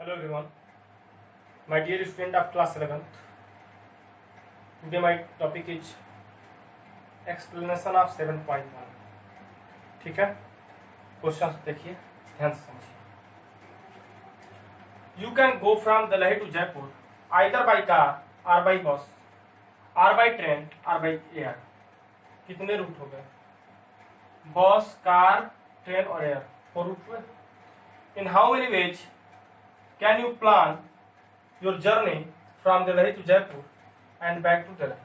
Hello everyone, my dear student of class 11th. Today my topic is explanation of 7.1. ठीक है, question देखिए, ध्यान से समझिए. You can go from Delhi to Jaipur either by car or by bus or by train or by air. कितने root हो गए? बस, कार, ट्रेन और एयर, 4 रूट हुए. In how many ways can you plan your journey from Delhi to Jaipur and back to Delhi?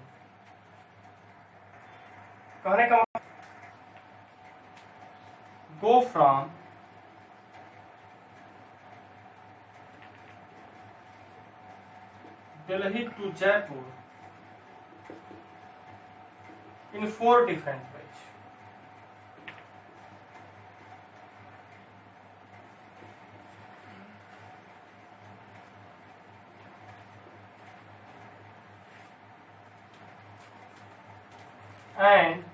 कहने का मतलब go from Delhi to Jaipur in 4 different ways. And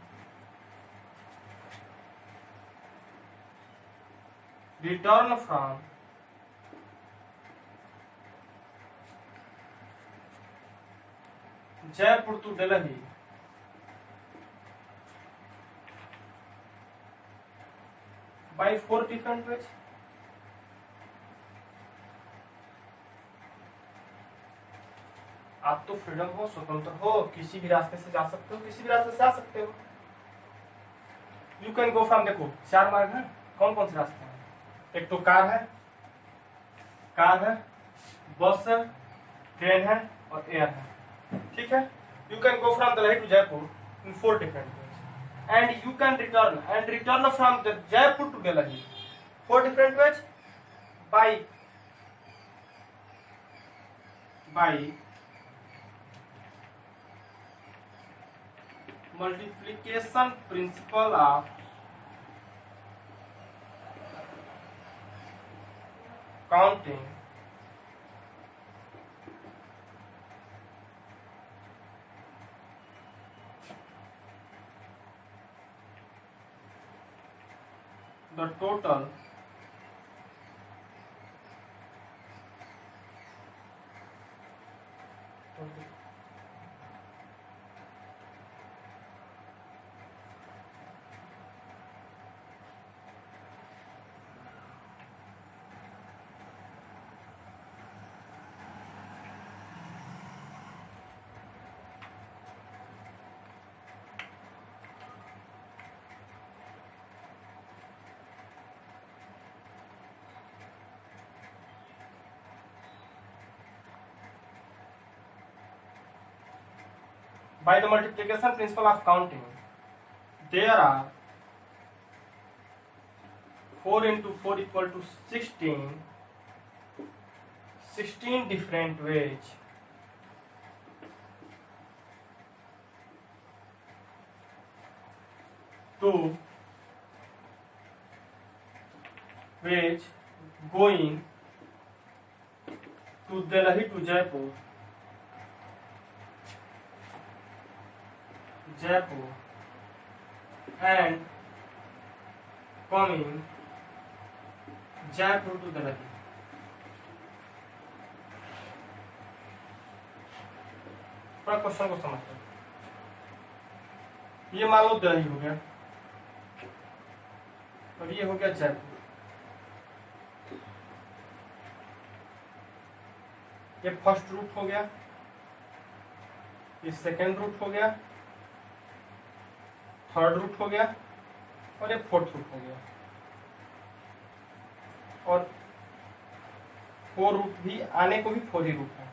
return from Jaipur to Delhi by 4 different ways. आप तो freedom हो, स्वतंत्र हो, किसी भी रास्ते से जा सकते हो, किसी भी रास्ते से आ सकते हो. यू कैन गो फ्रॉम, देखो 4 मार्ग है. कौन कौन से रास्ते हैं? एक तो कार है, बस है, ट्रेन है और एयर है. ठीक है. You can go from Delhi to Jaipur in 4 different ways and you can return from Jaipur to Delhi 4 different ways by multiplication principle of counting the total by the multiplication principle of counting. There are 4 into 4 equal to 16 different ways going to Delhi to Jaipur and coming Jaipur to Delhi. थोड़ा question को समझते हैं. ये मान लो दिल्ली हो गया और ये हो गया जयपुर. ये फर्स्ट रूट हो गया, ये सेकेंड रूट हो गया, थर्ड रूट हो गया और ये फोर्थ रूट हो गया. और 4 रूट भी आने को भी 4 ही रूट है.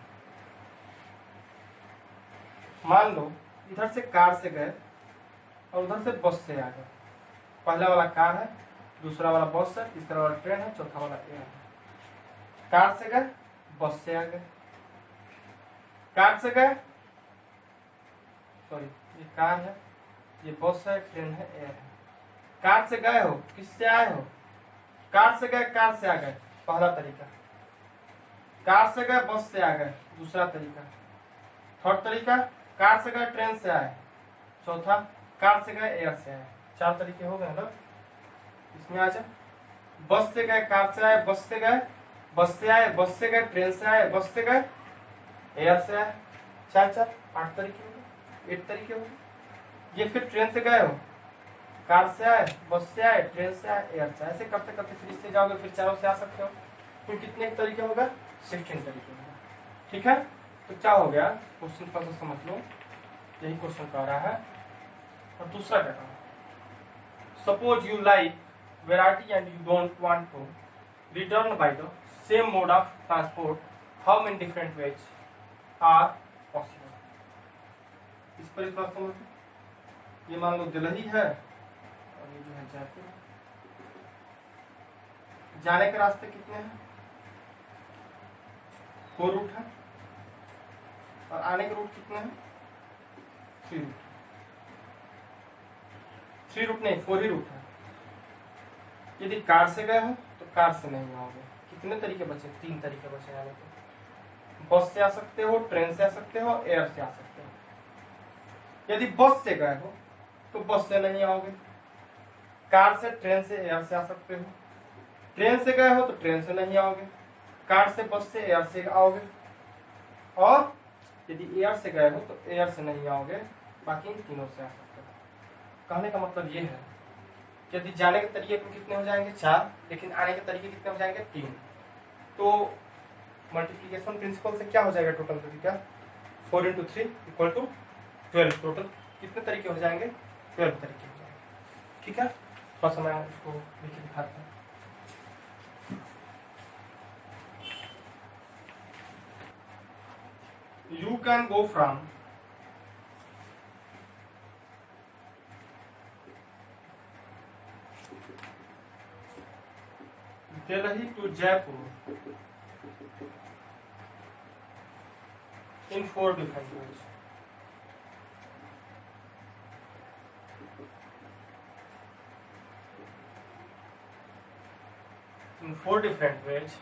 मान लो इधर से कार से गए और उधर से बस से आ गए. पहला वाला कार है, दूसरा वाला बस है, तीसरा वाला ट्रेन है, चौथा वाला एयर है. कार से गए, बस से आ गए. कार से गए, सॉरी ये कार है, ये बस है, ट्रेन है, एयर है. कार से गए हो, किससे आए हो? कार से गए, कार से आ गए, पहला तरीका. कार से गए, बस से आ गए, दूसरा तरीका. थर्ड तरीका, कार से गए, ट्रेन से आए. चौथा, कार से गए, एयर से आए. 4 तरीके हो गए ना. इसमें आ जाए. बस से गए, कार से आए, बस से गए, बस से आए, बस से गए, ट्रेन से आए, बस से गए, एयर से आए, 8 तरीके हो गए, 8 तरीके हो गए। ये फिर ट्रेन से गए हो, कार से आए, बस से आए, ट्रेन से आए, एयर से आए, ऐसे करते करते फिर इससे जाओगे, फिर चारों से आ सकते हो। फिर कितने तरीके हो गए? 16 तरीके हो गए। ठीक है, तो क्या हो गया, क्वेश्चन पर से समझ लो, यही क्वेश्चन कह रहा है। और दूसरा क्या कहा, suppose you like variety and you don't want to return by the same mode of transport, how many different ways are possible. इस पर इस बात समझ, ये मान लो दिल्ली है और ये जो है जयपुर। जाने के रास्ते कितने हैं? 4 रूट है, और आने के रूट कितने हैं? 3 रूट। 3 रूट नहीं, 4 ही रूट है। यदि कार से गए हो तो कार से नहीं आओगे, कितने तरीके बचे? 3 तरीके बचे आने के। बस से आ सकते हो, ट्रेन से आ सकते हो, एयर से आ सकते हो। यदि बस से गए हो तो बस से नहीं आओगे, कार से, ट्रेन से, एयर से आ सकते हो। ट्रेन से गए हो तो ट्रेन से नहीं आओगे, कार से, बस से, एयर से आओगे। और यदि एयर से गए हो तो एयर से नहीं आओगे, बाकी इन तीनों से आ सकते हो। कहने का मतलब ये है, यदि जाने के तरीके कितने हो जाएंगे? 4, लेकिन आने के तरीके कितने हो जाएंगे? 3। तो मल्टीप्लिकेशन प्रिंसिपल से क्या हो जाएगा टोटल तरीका? 4 × 3 = 12। टोटल कितने तरीके हो जाएंगे? 12 तरीके हो जाएंगे। ठीक है, बस मैं इसको लिख दिखाता हूँ। You can go from Delhi to Jaipur in 4 different ways. In 4 different ways,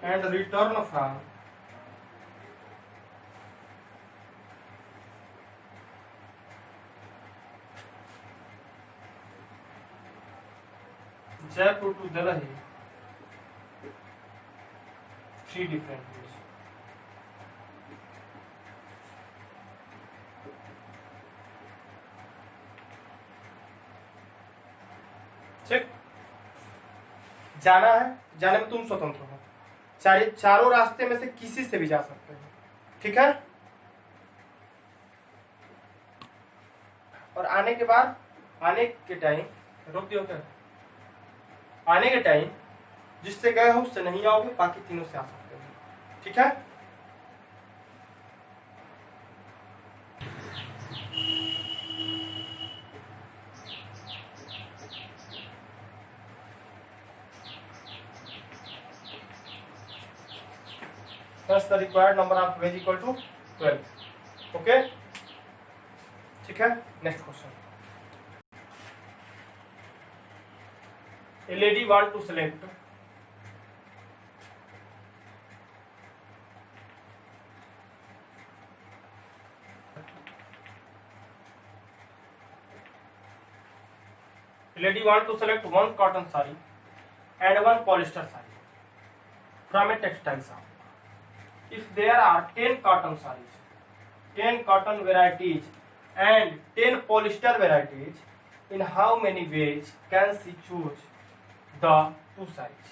and return from Jaipur to Delhi 3 different ways. Check. जाना है, जाने में तुम स्वतंत्र हो, चाहे चारों रास्ते में से किसी से भी जा सकते हो। ठीक है, और आने के बाद, आने के टाइम रोक दियो क्या? आने के टाइम जिससे गए हो उससे नहीं आओगे, बाकी तीनों से आ सकते हो। ठीक है, thus the required number of ways equal to 12. Okay, ठीक है। Next question, a lady want to select one cotton saree and one polyester saree from a textile shop. If there are 10 cotton sarees, 10 cotton varieties and 10 polyester varieties, in how many ways can she choose the 2 sarees?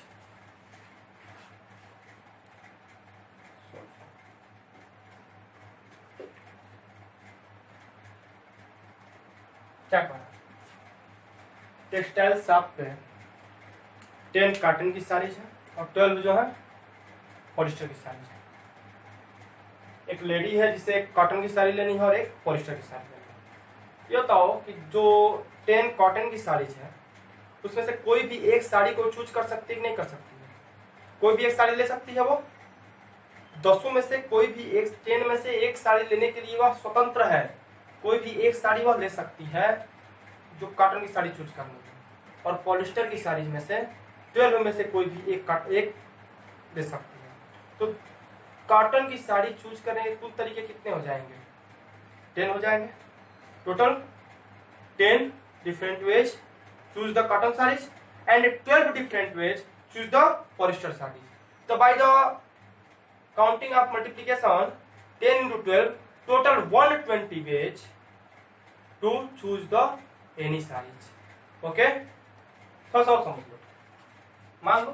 क्या कहा? Textile shop पे 10 cotton की साड़ीज है और 12 जो है polyester की साड़ीज है। एक लेडी है जिसे एक कॉटन की साड़ी लेनी है और एक पॉलिस्टर की साड़ी लेनी है। ये बताओ कि जो 10 कॉटन की साड़ीज है उसमें से कोई भी एक साड़ी को चूज कर सकती है कि नहीं कर सकती है? कोई भी एक साड़ी ले सकती है। वो 10 में से कोई भी एक, 10 में से एक साड़ी लेने के लिए वह स्वतंत्र है। कोई भी एक साड़ी वह ले सकती है जो कॉटन की साड़ी चूज करनी है, और पॉलिस्टर की साड़ी में से 12 में से कोई भी एक ले सकती है। तो कॉटन की साड़ी चूज करने के कुल तरीके कितने हो जाएंगे? 10 हो जाएंगे। Total 10 different ways choose the cotton saris and 12 different ways choose the polyester sarees. So by the counting of multiplication 10 into 12 total 120 ways to choose the any sarees. Okay, थोड़ा सा और समझ लो, मान लो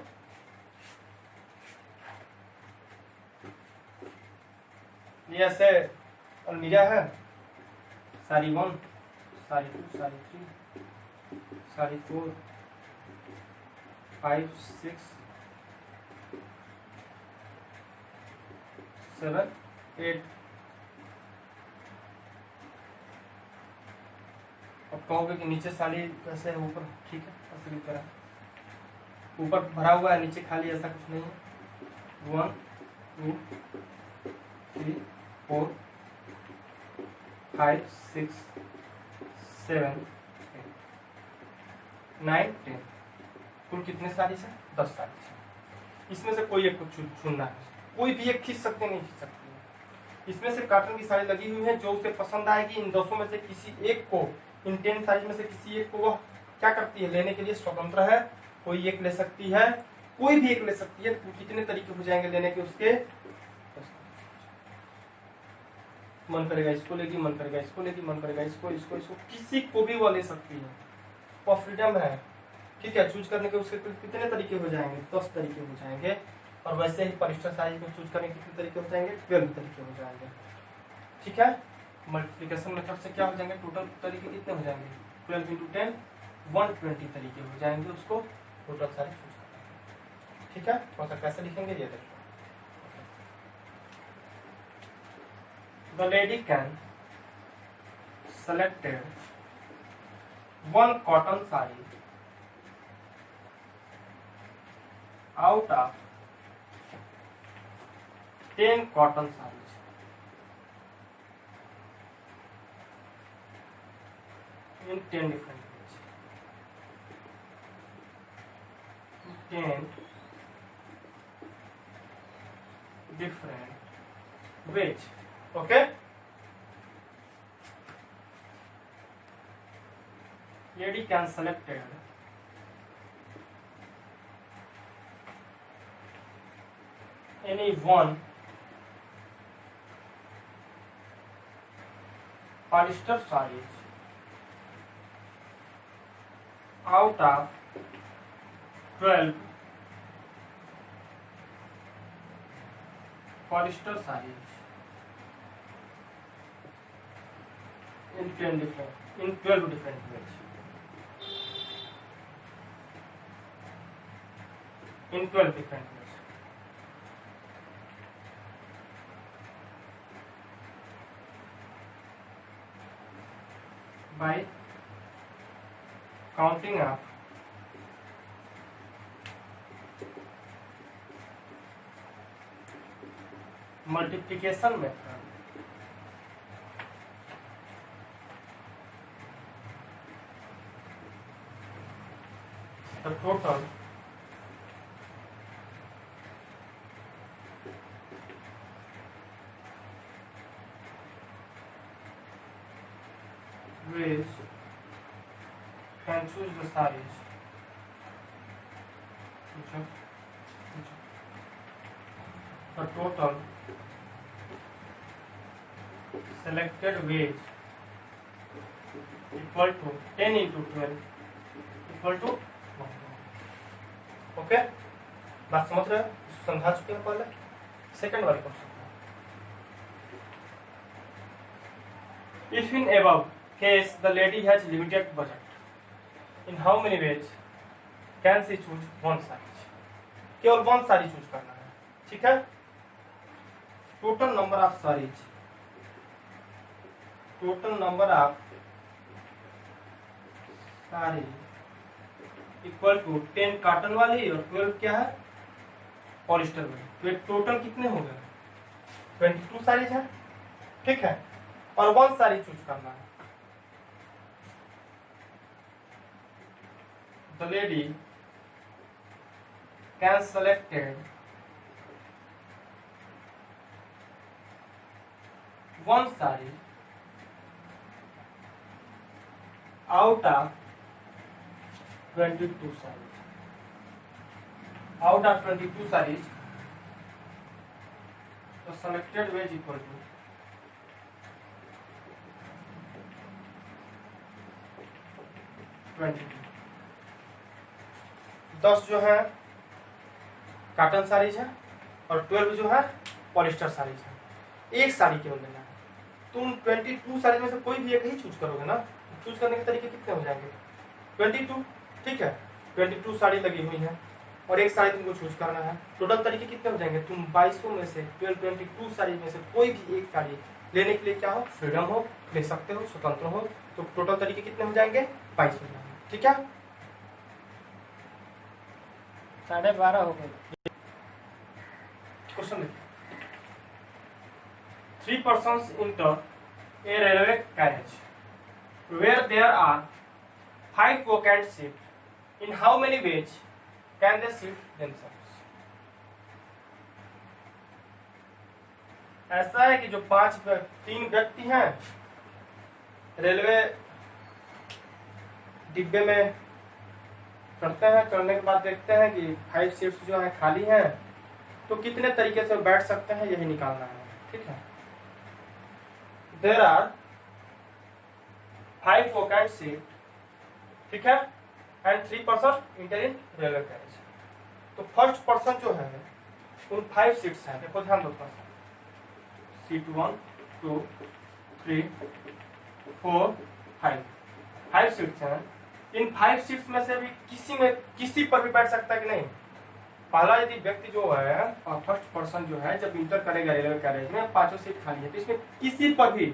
ये ऐसे अलमीरा है, साड़ी 1, साड़ी 2, साड़ी 3, साड़ी 4, 5, 6, 7, 8। अब कहोगे कि नीचे साड़ी कैसे है, ऊपर ठीक है असली तरह ऊपर भरा हुआ है, नीचे खाली, ऐसा कुछ नहीं है। 1, 2, 3, 4, 5, 6, 7, 8, 9, 10। कुल कितने साड़ी है? 10 साड़ी है। इसमें से कोई एक को चुनना है, कोई भी एक खींच सकते नहीं खींच सकते हैं। इसमें से कॉटन की साड़ी लगी हुई है, जो उसे पसंद आएगी इन 200 में से किसी एक को, इन 10 साड़ी में से किसी एक को वह क्या करती है, लेने के लिए स्वतंत्र है। कोई एक ले सकती है, कोई भी एक ले सकती है। कितने तरीके हो जाएंगे लेने के उसके, मन करेगा इसको लेगी, मन करेगा इसको लेगी, मन करेगा इसको, इसको, इसको, किसी को भी वो ले सकती है। वो फ्रीडम है, ठीक है। चूज करने के उसके कितने तरीके हो जाएंगे? 10 तरीके हो जाएंगे। और वैसे ही पॉलिस्टर साड़ी को चूज करने के कितने तरीके हो जाएंगे? 12 तरीके हो जाएंगे, ठीक है। मल्टीप्लिकेशन मेथड से क्या हो जाएंगे? टोटल तरीके कितने हो जाएंगे? 12 into 10 120 तरीके हो जाएंगे उसको टोटल सारी चूज करने, ठीक है। कौन सा कैसे लिखेंगे ये देखो। The lady can selected one cotton saree out of 10 cotton sarees in 10 different ways. 10 different ways. Okay. Lady can selected any one polyester sarees out of 12 polyester sarees in 12 different ways. In 12 different ways. By counting up multiplication method, the total ways can choose the sarees. The total selected ways equal to 10 into 12 equal to 1. Okay, बात समझ रहे हो? समझा चुके हैं पहले। Second वाले question, if in above case the lady has limited budget, in how many ways can she choose one saree? केवल वन साड़ी चूज करना है, ठीक है। Total number of saris, total number of sari equal to 10 cotton वाली और 12 क्या है? पॉलिस्टर वाली। तो टोटल कितने हो गए? 22 साड़ीज है, ठीक है। और वन साड़ी चूज करना है। The lady can selected one saree out of 22 sarees. out of 22 sarees, the selected wage equal to 22। 10 जो है कॉटन साड़ीज है और 12 जो है पॉलिस्टर साड़ीज है। एक साड़ी केवल लेना है। तुम 22 साड़ीज में से कोई भी एक ही चूज करोगे ना। चूज करने के तरीके कितने हो जाएंगे? 22, ठीक है। 22 साड़ी लगी हुई है और एक साड़ी तुमको चूज करना है। टोटल तरीके कितने हो जाएंगे? तुम 2200 में से 22 साड़ी में से कोई भी एक साड़ी लेने के लिए क्या हो, फ्रीडम हो, ले सकते हो, स्वतंत्र हो। तो टोटल तरीके कितने हो जाएंगे? 22 हो जाएंगे, ठीक है। 12.5 हो गए। क्वेश्चन देखिए। 3 persons enter a railway carriage where there are 5 vacant seats. In how many ways can they sit themselves? ऐसा है कि जो 3 व्यक्ति हैं रेलवे डिब्बे में चढ़ते हैं। चढ़ने के बाद देखते हैं कि 5 सीट्स जो है खाली हैं, तो कितने तरीके से बैठ सकते हैं यही निकालना है, ठीक है। There are 5 vacant seats, ठीक है, and 3 persons enter in railway carriage। तो फर्स्ट पर्सन जो है उन 5 सीट्स हैं। देखो ध्यान दो, सीट 1 2 3 4 5 सीट्स हैं। इन 5 सीट्स में से भी किसी पर भी बैठ सकता है कि नहीं? पहला यदि व्यक्ति जो है फर्स्ट पर्सन जो है जब इंटर करेगा रेलवे कैरेज में, 5 सीट खाली है, तो इसमें किसी पर भी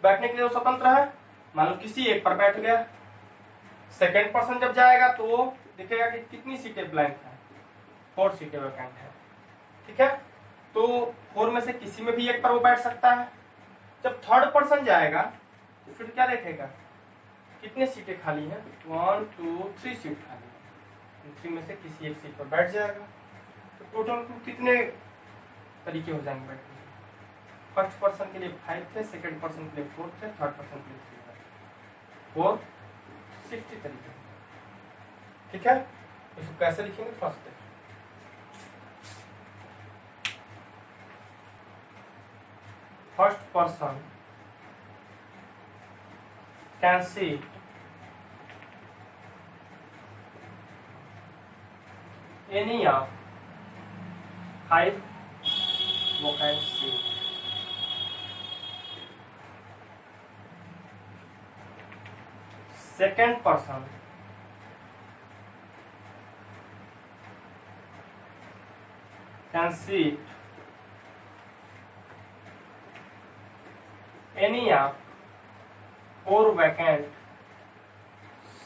बैठने के लिए स्वतंत्र है। मान लो किसी एक पर बैठ गया। सेकेंड पर्सन जब जाएगा तो वो देखेगा कि कितनी सीटें ब्लैंक है, 4 सीटें वैकेंट है, ठीक है। तो 4 में से किसी में भी एक पर वो बैठ सकता है। जब थर्ड पर्सन जाएगा तो फिर क्या देखेगा, कितने सीटें खाली हैं? 1 2 3 सीट खाली है। 3 में से किसी एक सीट पर बैठ जाएगा। तो टोटल कितने तरीके हो जाएंगे बैठने के? फर्स्ट पर्सन के लिए 5 थे, सेकंड पर्सन के लिए 4 थे, थर्ड पर्सन के लिए 3 थे, 4 60 तरीके, ठीक है। इसको कैसे लिखेंगे? First person can sit any of 5 vacant seats. Second person can sit any of 4 vacant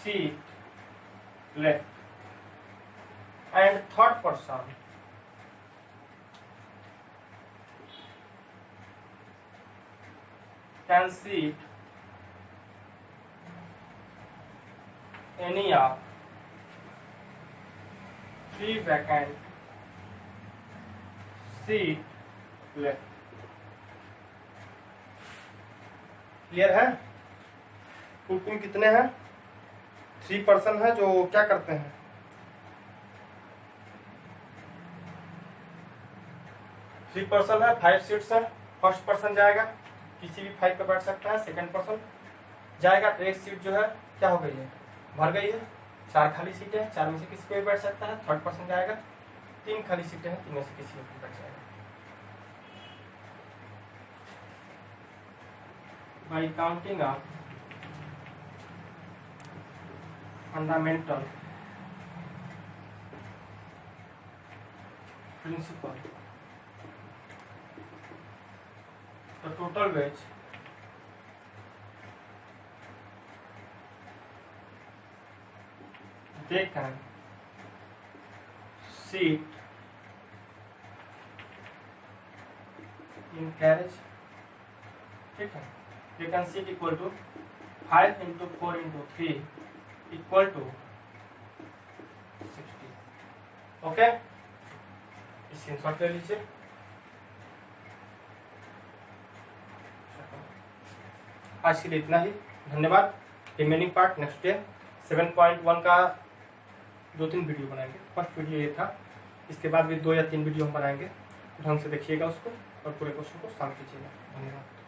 seat left. And third person can sit any of 3 vacant seat left. Clear है? कुल कितने हैं? 3 पर्सन है जो क्या करते हैं, 3 पर्सन है, 5 सीट्स है। फर्स्ट पर्सन जाएगा, किसी भी 5 पे बैठ सकता है। सेकंड पर्सन जाएगा तो एक सीट जो है क्या हो गई है, भर गई है। 4 खाली सीटें हैं, 4 में से किसी पे भी बैठ सकता है। थर्ड पर्सन जाएगा, 3 खाली सीटें हैं, 3 में से किसी पे बैठ जाएगा। By counting up fundamental principle, the total wage they can sit in carriage, ठीक है। they can sit equal to 5 into 4 into 3 equal to 60। Okay, screenshot ले लीजिए। आज के लिए इतना ही, धन्यवाद। रिमेनिंग पार्ट नेक्स्ट डे 7.1 का 2-3 वीडियो बनाएंगे। फर्स्ट वीडियो ये था, इसके बाद भी 2 या 3 वीडियो हम बनाएंगे। ढंग से देखिएगा उसको और पूरे क्वेश्चन को सॉल्व कीजिएगा। धन्यवाद।